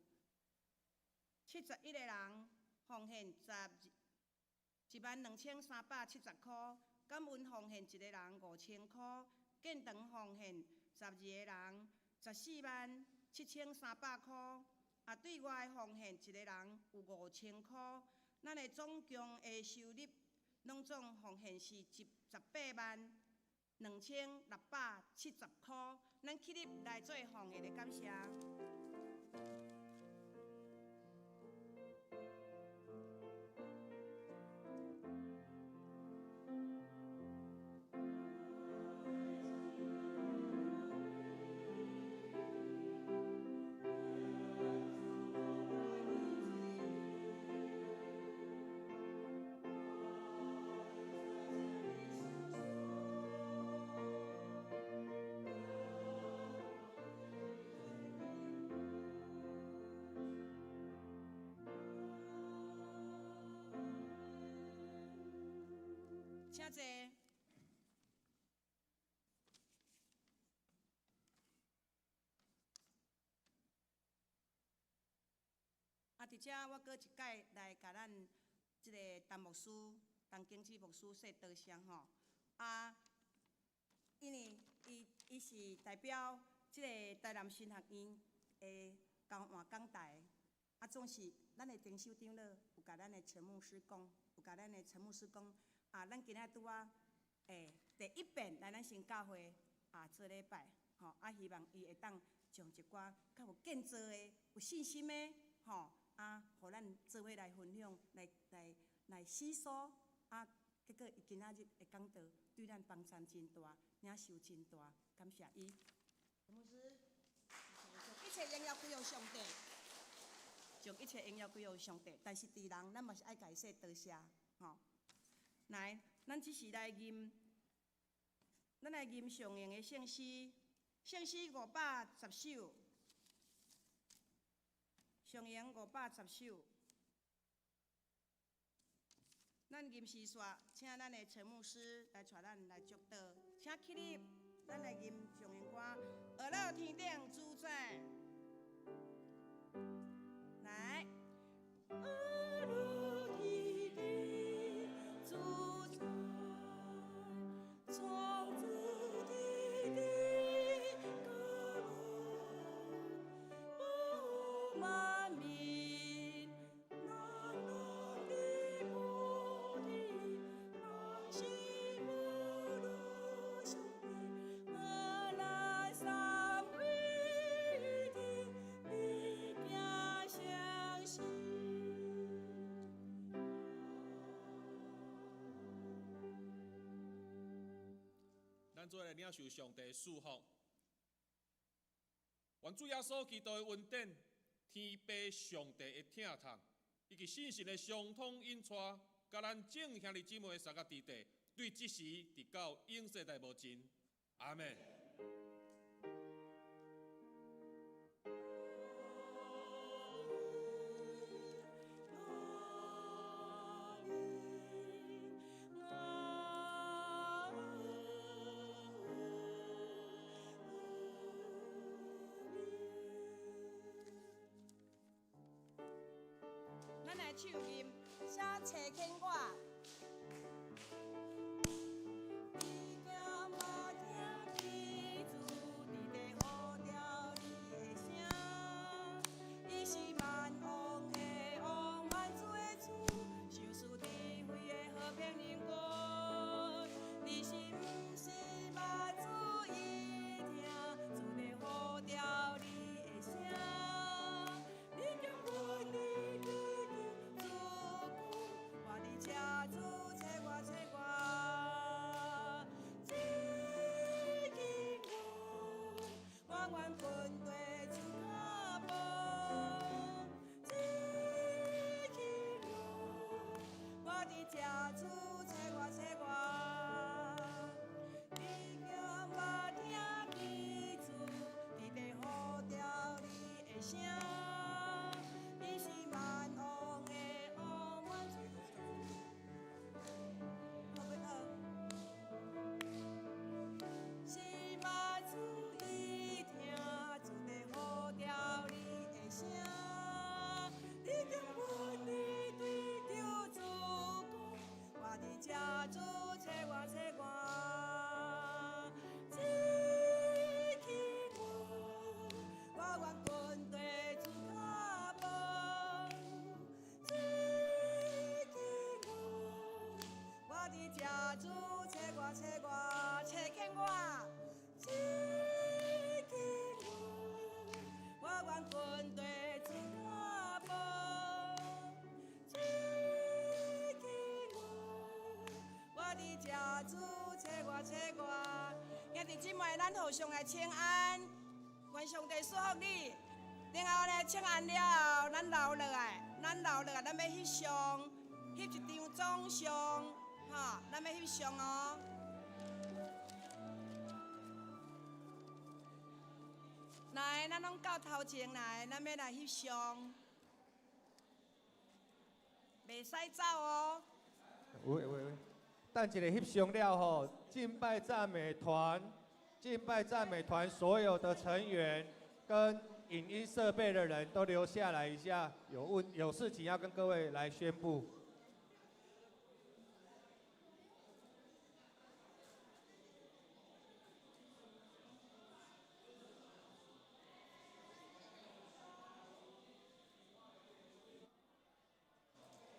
71个人，奉献12370块，感恩奉献1个人5000块，建堂奉献12个人147300块，啊，对外奉献1个人有5000块，咱的总共的收入拢总奉献是182670块，咱起立来做奉献的感谢。请坐。啊，伫遮我阁一届来甲咱即个陈牧师、陈经济牧师说多声吼。啊，因为伊是代表即个台南新学院的交换讲台，啊，总是咱的丁首长老有甲咱的陈牧师讲，啊，咱今仔拄仔第一遍来咱新教会，做礼拜，吼希望伊会当将一寡较有建造的、有信心的，互咱做伙来分享，来思索，结果伊今仔日的讲道对咱帮助真大，领受真大，感谢伊。牧师，一切荣耀归于上帝，将一切荣耀归于上帝。但是伫人，咱嘛是爱家说多谢，来，咱只是来吟，咱来吟上英的圣诗，圣诗510首，上英510首。咱吟诗煞，请咱的陈牧师来带咱来祝祷，请起立，咱来吟上英歌，学乐天顶主宰，来。学乐天顶主宰，创造天地歌舞万民，南南的母地，南西母路上的阿拉三位的你家相信。咱做来领受上帝的祝福，愿主耶稣基督的恩典、天父上帝的疼痛，以及信心的相通引带，甲咱众兄弟姊妹的三角地地，对即时直到永世代无尽。阿门。咱来唱吟，写车牵我。你叫我听记住你的好调你的声，伊是万王的王，万主的主，受事智慧的和平人国。你是不是万主伊听主的好调你的声？你叫我你的。家主找我找我，这经我愿分对出脚步，这经我的家主找我找我，你叫我听记住你的好调你的声，你是万王的王万主。是万主伊听主的好调你的声，你叫阮你对着主讲，我的家主找我找我，这起我愿跟对主脚步，这起我的家主找我找我，找见我，这起我愿跟对主脚步，这起我的家主找我找我。兄弟姊妹，咱互相来请安，愿上帝祝福你。然后呢，请安了后，咱留落来，咱要翕相，翕一张总相。咱要翕相哦。来，咱拢到头前来，咱要来翕相，袂使走哦。喂，等一下翕相了后，敬拜赞美团所有的成员跟影音设备的人都留下来一下，有事情要跟各位来宣布。